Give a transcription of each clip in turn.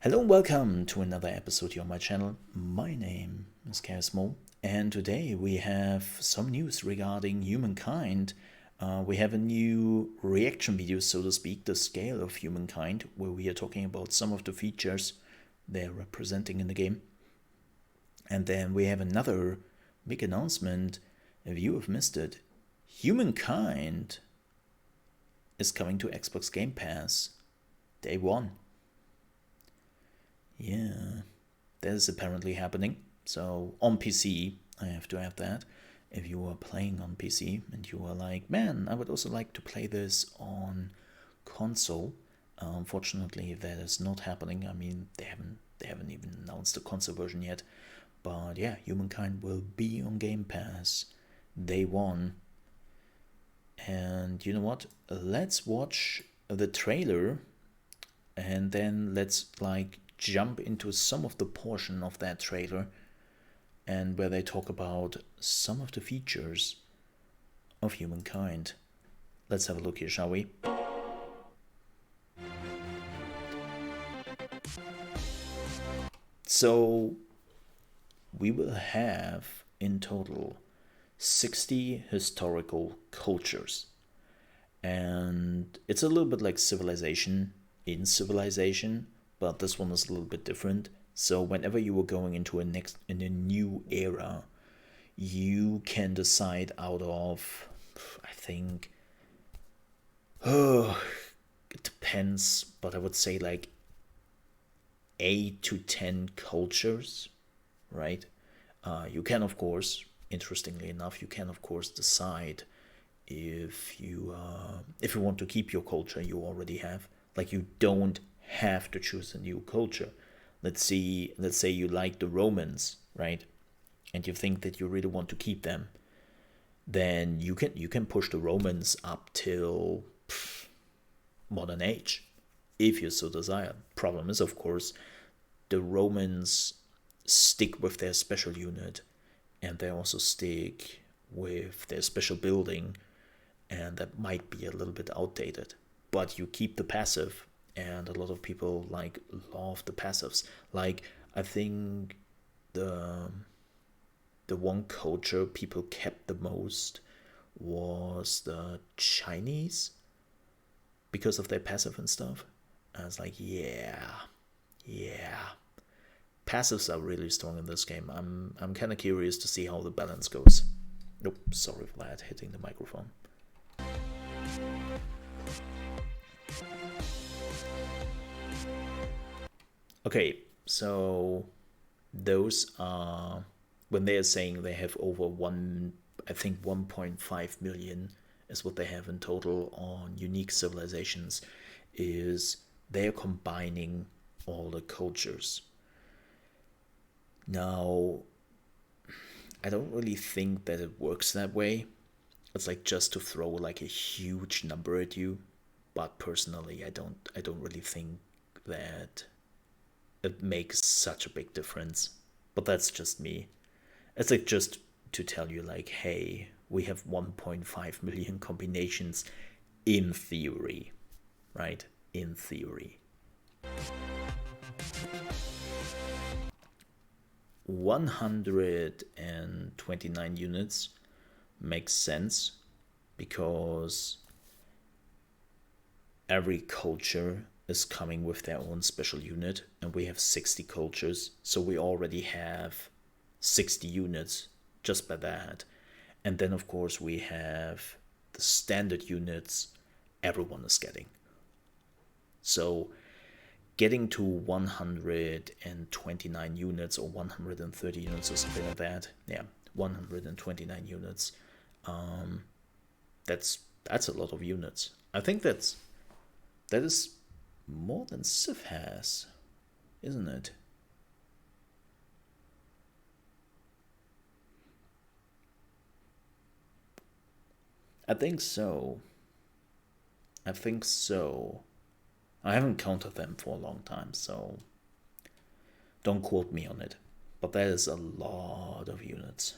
Hello and welcome to another episode here on my channel. My name is ChaosMole, and today we have some news regarding humankind. We have a new reaction video, so to speak, the Scale of Humankind, where we are talking about some of the features they're representing in the game. And then we have another big announcement, if you have missed it. Humankind is coming to Xbox Gamepass day one. Yeah, that is apparently happening. So on PC, I have to add that. If you are playing on PC and you are like, man, I would also like to play this on console. Unfortunately, that is not happening. I mean, they haven't even announced the console version yet. But yeah, Humankind will be on Game Pass day one. And you know what? Let's watch the trailer, and then let's jump into some of the portion of that trailer and where they talk about some of the features of humankind. Let's have a look here, shall we? So we will have in total 60 historical cultures, and it's a little bit like Civilization in Civilization, but this one is a little bit different. So whenever you are going into in a new era, you can decide out of, I think, it depends, but I would say like 8 to 10 cultures, right? You can, of course, interestingly enough, you can of course decide if you want to keep your culture you already have. Like, you don't have to choose a new culture. Let's say you like the Romans, right? And you think that you really want to keep them, then you can push the Romans up till modern age, if you so desire. Problem is, of course, the Romans stick with their special unit, and they also stick with their special building, and that might be a little bit outdated. But you keep the passive, and a lot of people love the passives. Like, I think the one culture people kept the most was the Chinese, because of their passive and stuff. I was like, yeah, passives are really strong in this game. I'm kind of curious to see how the balance goes. Nope, sorry for that, hitting the microphone. Okay, so those are, when they are saying they have over I think 1.5 million is what they have in total on unique civilizations, is they're combining all the cultures. Now, I don't really think that it works that way. It's like just to throw like a huge number at you. But personally, I don't really think that it makes such a big difference. But that's just me. It's like just to tell you, like, hey, we have 1.5 million combinations in theory, right? In theory. 129 units makes sense because every culture is coming with their own special unit, and we have 60 cultures, so we already have 60 units just by that. And then of course we have the standard units everyone is getting. So getting to 129 units or 130 units or something like that, yeah, 129 units, that's a lot of units. I think that is more than Civ has, isn't it? I think so. I think so. I haven't counted them for a long time, so don't quote me on it. But that is a lot of units.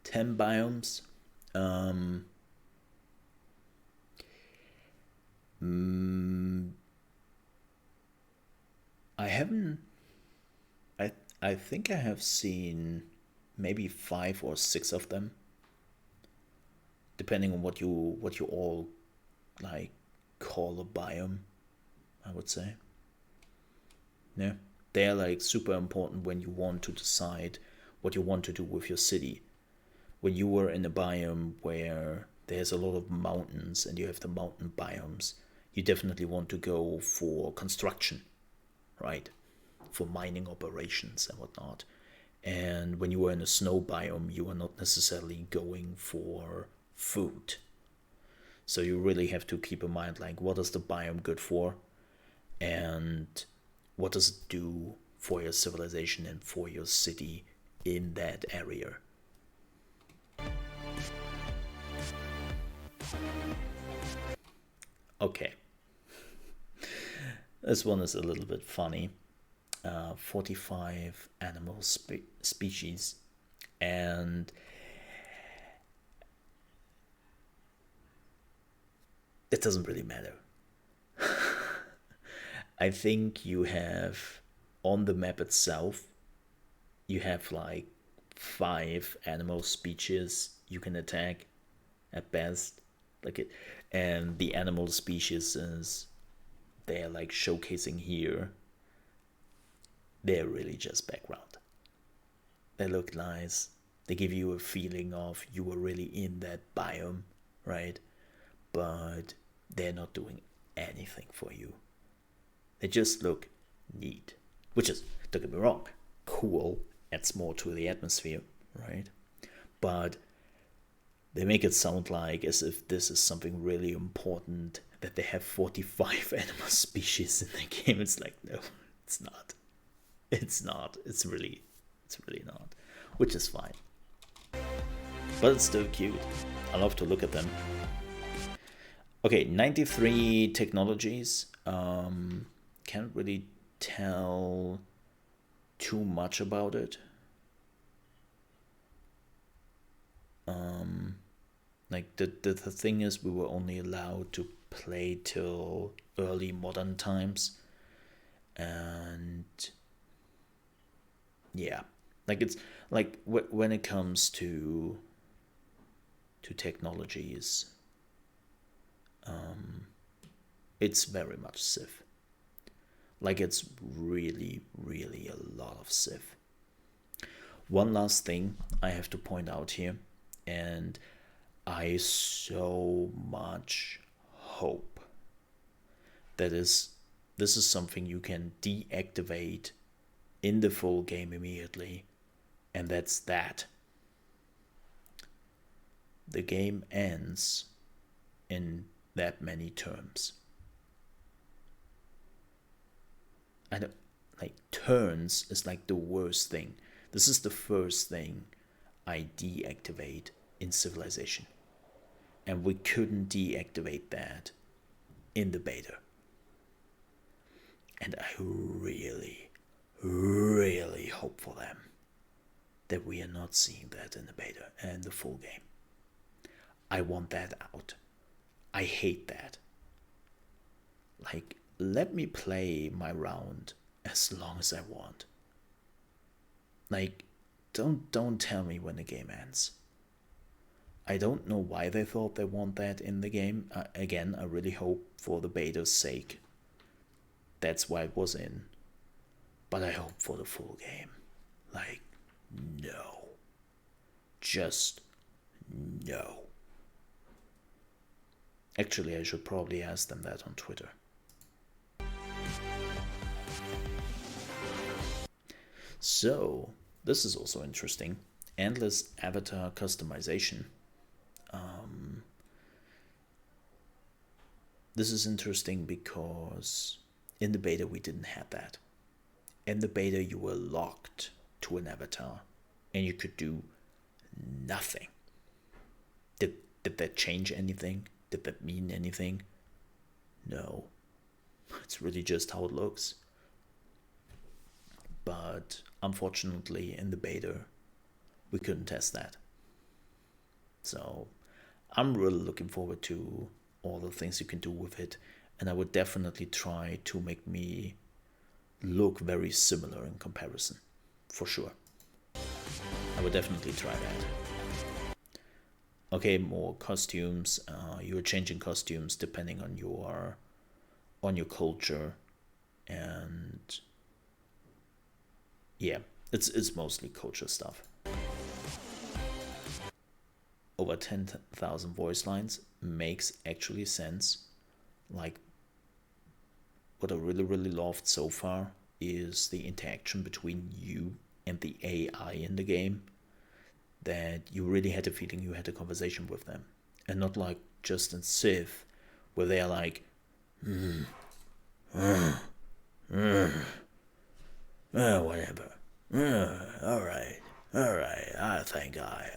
10 biomes. Mm, I haven't. I I think I have seen maybe 5 or 6 of them, depending on what you all like call a biome. I would say. Yeah, they are like super important when you want to decide what you want to do with your city. When you were in a biome where there's a lot of mountains and you have the mountain biomes, you definitely want to go for construction, right? For mining operations and whatnot. And when you were in a snow biome, you are not necessarily going for food. So you really have to keep in mind, like, what is the biome good for, and what does it do for your civilization and for your city in that area. Okay, this one is a little bit funny. 45 animal species, and it doesn't really matter. I think you have on the map itself, you have like 5 animal species you can attack at best. Like it, and the animal species is they're like showcasing here. They're really just background. They look nice. They give you a feeling of you were really in that biome, right? But they're not doing anything for you. They just look neat, which is, don't get me wrong, cool, adds more to the atmosphere, right? But they make it sound like as if this is something really important, that they have 45 animal species in the game. It's like, no, it's not. It's not. It's really not. Which is fine. But it's still cute. I love to look at them. Okay, 93 technologies. Can't really tell too much about it. Like the thing is, we were only allowed to play till early modern times, and yeah, like it's like when it comes to technologies, it's very much Civ. Like it's really, really a lot of Civ. One last thing I have to point out here, and I so much hope that this is something you can deactivate in the full game immediately, and that's that. The game ends in that many terms. I don't like turns is like the worst thing. This is the first thing I deactivate in Civilization. And we couldn't deactivate that in the beta. And I really, really hope for them that we are not seeing that in the beta and the full game. I want that out. I hate that. Like, let me play my round as long as I want. Like, don't tell me when the game ends. I don't know why they thought they want that in the game. Again, I really hope for the beta's sake that's why it was in. But I hope for the full game. Like, no. Just no. Actually, I should probably ask them that on Twitter. So, this is also interesting. Endless avatar customization. This is interesting because in the beta we didn't have that. In the beta you were locked to an avatar and you could do nothing. Did that change anything? Did that mean anything? No. It's really just how it looks. But unfortunately in the beta we couldn't test that. So I'm really looking forward to all the things you can do with it. and I would definitely try to make me look very similar in comparison, for sure. I would definitely try that. Okay, more costumes. You're changing costumes depending on your culture, and yeah, it's mostly culture stuff. Over 10,000 voice lines makes actually sense. Like, what I really loved so far is the interaction between you and the AI in the game, that you really had a feeling you had a conversation with them, and not like just in Civ, where they're like, whatever, all right, I think I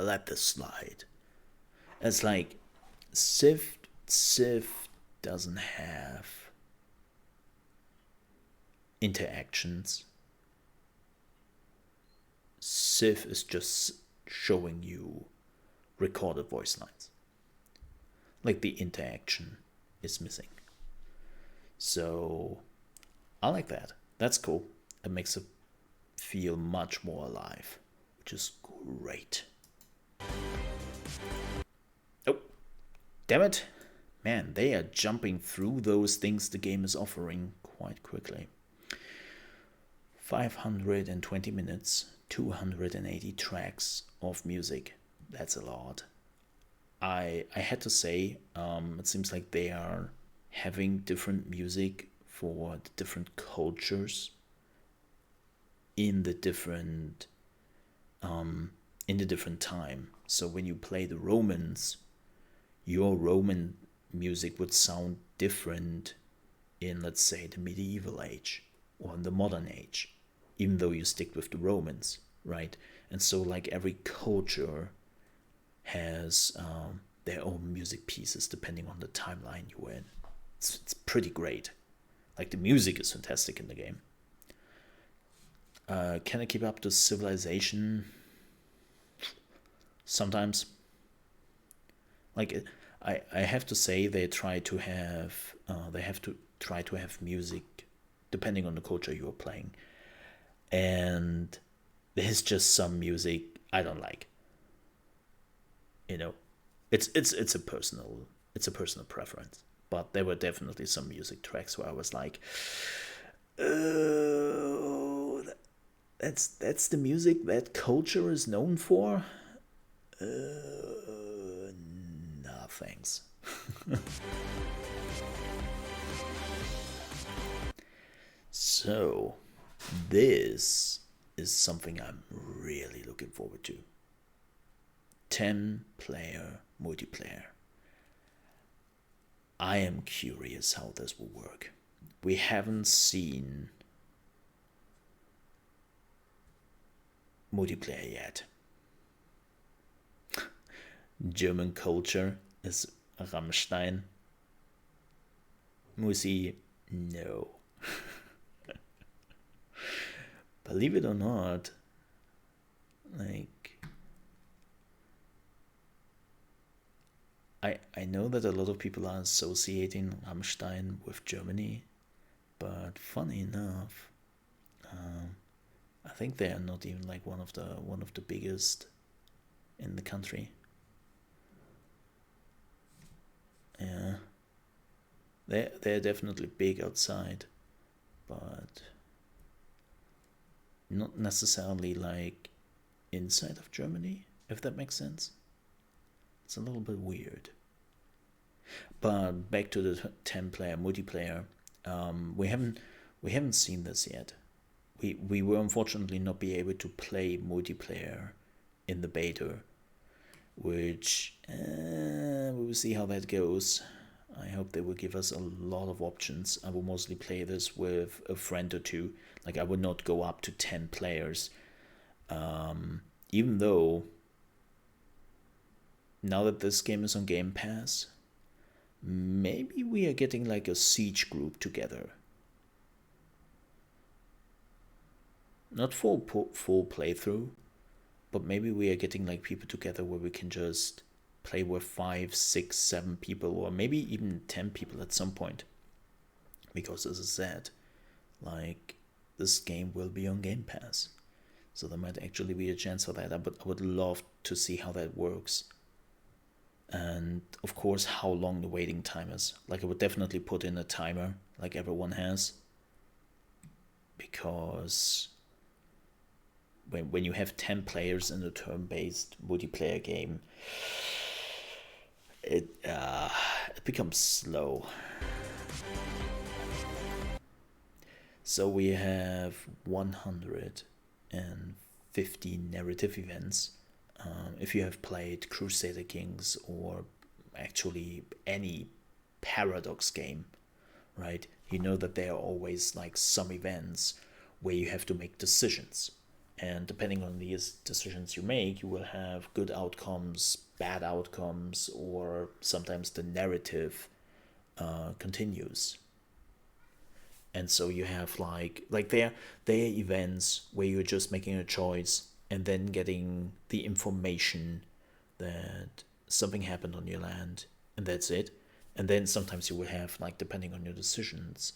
let this slide. It's like Civ doesn't have interactions. Civ is just showing you recorded voice lines. Like, the interaction is missing. So I like that. That's cool. It makes it feel much more alive, which is great. Oh, damn it. Man, they are jumping through those things the game is offering quite quickly. 520 minutes, 280 tracks of music. That's a lot. I had to say, it seems like they are having different music for the different cultures in the different time. So when you play the Romans, your Roman music would sound different in, let's say, the medieval age or in the modern age, even though you stick with the Romans, right? And so, like, every culture has their own music pieces depending on the timeline you're in. It's pretty great. Like, the music is fantastic in the game. Can I keep up to Civilization? Sometimes. Like, I have to say they try to have music depending on the culture you're playing, and there's just some music I don't like. You know, it's a personal preference, but there were definitely some music tracks where I was like, oh, that's the music that culture is known for. Nah, thanks. So, this is something I'm really looking forward to. 10-player multiplayer. I am curious how this will work. We haven't seen multiplayer yet. German culture is Rammstein. Musi, no. Believe it or not, like, I know that a lot of people are associating Rammstein with Germany, but funny enough, I think they are not even like one of the biggest in the country. Yeah, they're definitely big outside, but not necessarily like inside of Germany, if that makes sense. It's a little bit weird. But back to the 10-player multiplayer, we haven't seen this yet. We will unfortunately not be able to play multiplayer in the beta, which we will see how that goes. I hope they will give us a lot of options. I will mostly play this with a friend or two. Like, I would not go up to 10 players. Even though, now that this game is on Game Pass, maybe we are getting like a siege group together. Not full playthrough, but maybe we are getting like people together where we can just play with 5, 6, 7 people, or maybe even 10 people at some point. Because as I said, like, this game will be on Game Pass. So there might actually be a chance for that. I would love to see how that works. And of course, how long the waiting time is. Like, I would definitely put in a timer, like everyone has. Because when you have 10 players in a turn-based multiplayer game, it becomes slow. So we have 150 narrative events. If you have played Crusader Kings or actually any Paradox game, right, you know that there are always like some events where you have to make decisions. And depending on these decisions you make, you will have good outcomes, bad outcomes, or sometimes the narrative continues. And so you have like there are events where you're just making a choice and then getting the information that something happened on your land, and that's it. And then sometimes you will have, like, depending on your decisions,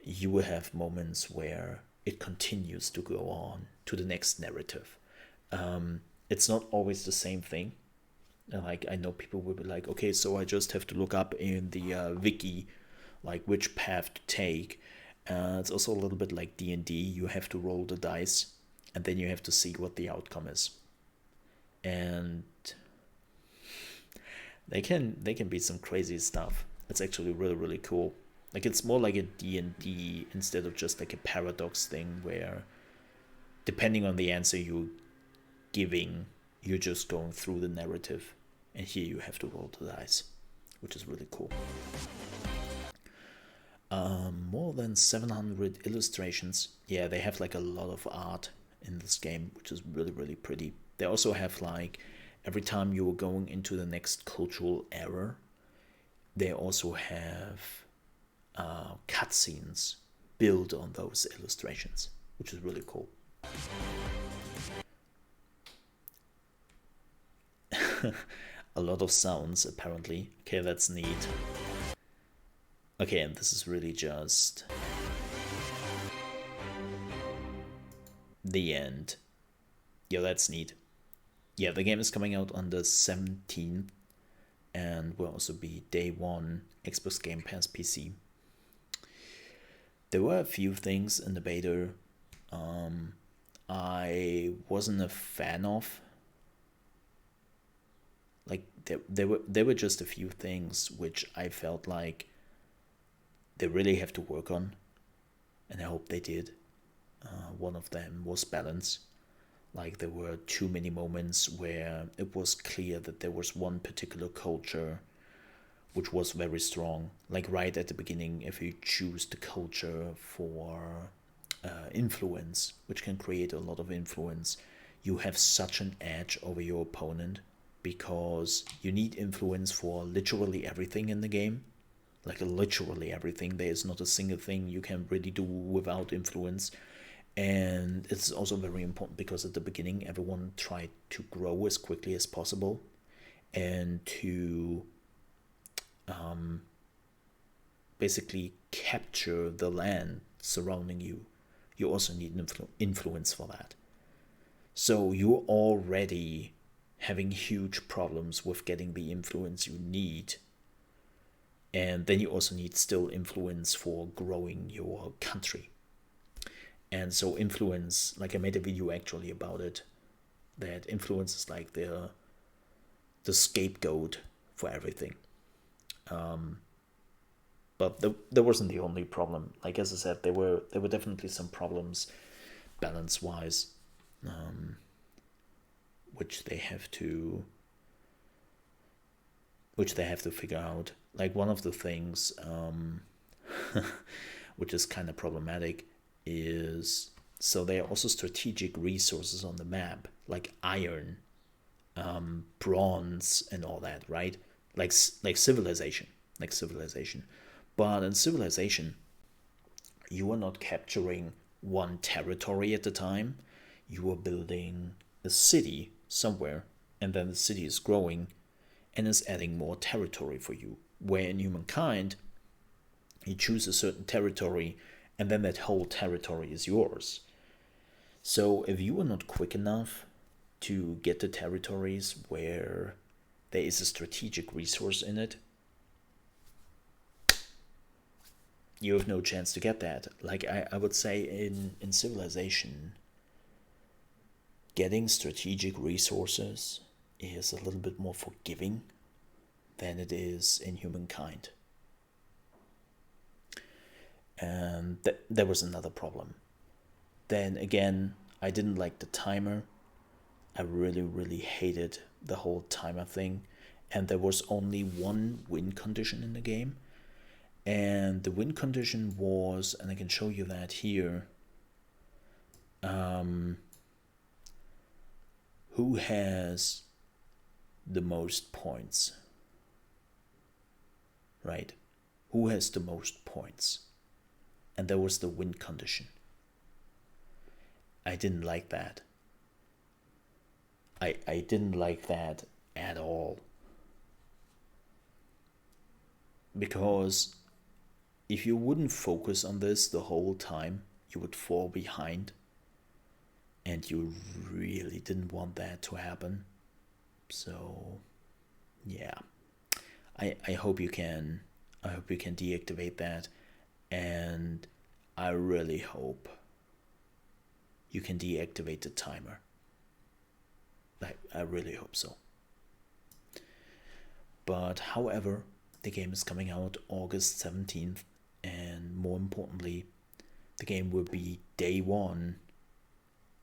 you will have moments where it continues to go on to the next narrative. It's not always the same thing. Like, I know people will be like, okay, so I just have to look up in the wiki, like, which path to take. It's also a little bit like D&D. You have to roll the dice, and then you have to see what the outcome is. And they can be some crazy stuff. It's actually really, really cool. Like, it's more like a D&D instead of just like a paradox thing where, depending on the answer you're giving, you're just going through the narrative, and here you have to roll the dice, which is really cool. More than 700 illustrations. Yeah, they have like a lot of art in this game, which is really, really pretty. They also have, like, every time you're going into the next cultural era, they also have cutscenes built on those illustrations, which is really cool. A lot of sounds, apparently. Okay, that's neat. Okay, and this is really just the end. Yeah, that's neat. Yeah, the game is coming out on the 17th and will also be day one Xbox Gamepass PC. There were a few things in the beta I wasn't a fan of. Like, there were just a few things which I felt like they really have to work on, and I hope they did. One of them was balance. Like, there were too many moments where it was clear that there was one particular culture which was very strong. Like, right at the beginning, if you choose the culture for influence, which can create a lot of influence, you have such an edge over your opponent, because you need influence for literally everything in the game. Like, literally everything. There is not a single thing you can really do without influence. And it's also very important because at the beginning everyone tried to grow as quickly as possible, and to basically capture the land surrounding you. You also need influence for that. So you're already having huge problems with getting the influence you need. And then you also need still influence for growing your country. And so influence, like, I made a video actually about it, that influence is like the scapegoat for everything. But there wasn't the only problem. Like, as I said, there were definitely some problems balance wise, which they have to figure out. Like, one of the things which is kind of problematic is, so there are also strategic resources on the map, like iron, bronze, and all that, right? Like civilization. But in civilization, you are not capturing one territory at a time. You are building a city somewhere, and then the city is growing, and is adding more territory for you. Where in Humankind, you choose a certain territory and then that whole territory is yours. So if you are not quick enough to get the territories where there is a strategic resource in it, you have no chance to get that. Like I would say in Civilization, getting strategic resources is a little bit more forgiving than it is in Humankind. And there was another problem. Then again, I didn't like the timer. I really hated the whole timer thing. And there was only one win condition in the game. And the win condition was, and I can show you that here, who has the most points, right? Who has the most points? And that was the win condition. I didn't like that. I didn't like that at all. Because if you wouldn't focus on this the whole time, you would fall behind. And you really didn't want that to happen. So yeah. I hope you can deactivate that, and I really hope you can deactivate the timer. I really hope so. But however, the game is coming out August 17th, and more importantly, the game will be day one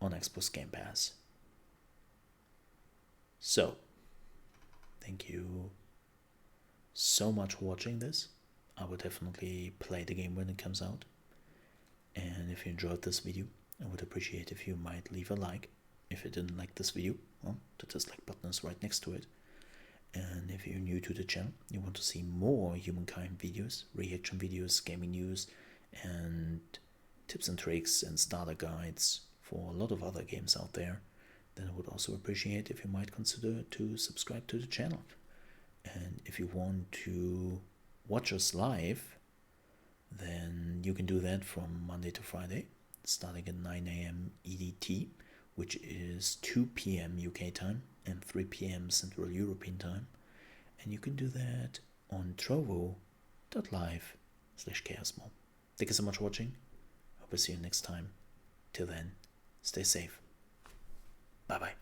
on Xbox Gamepass. So, thank you so much for watching this. I will definitely play the game when it comes out. And if you enjoyed this video, I would appreciate if you might leave a like. If you didn't like this video, well, the dislike button is right next to it. And if you're new to the channel, you want to see more Humankind videos, reaction videos, gaming news, and tips and tricks and starter guides for a lot of other games out there, then I would also appreciate if you might consider to subscribe to the channel. And if you want to watch us live, then you can do that from Monday to Friday, starting at 9 a.m. EDT, which is 2 p.m. UK time and 3 p.m. Central European time. And you can do that on trovo.live/ChaosMole. Thank you so much for watching. Hope to see you next time. Till then, stay safe. Bye bye.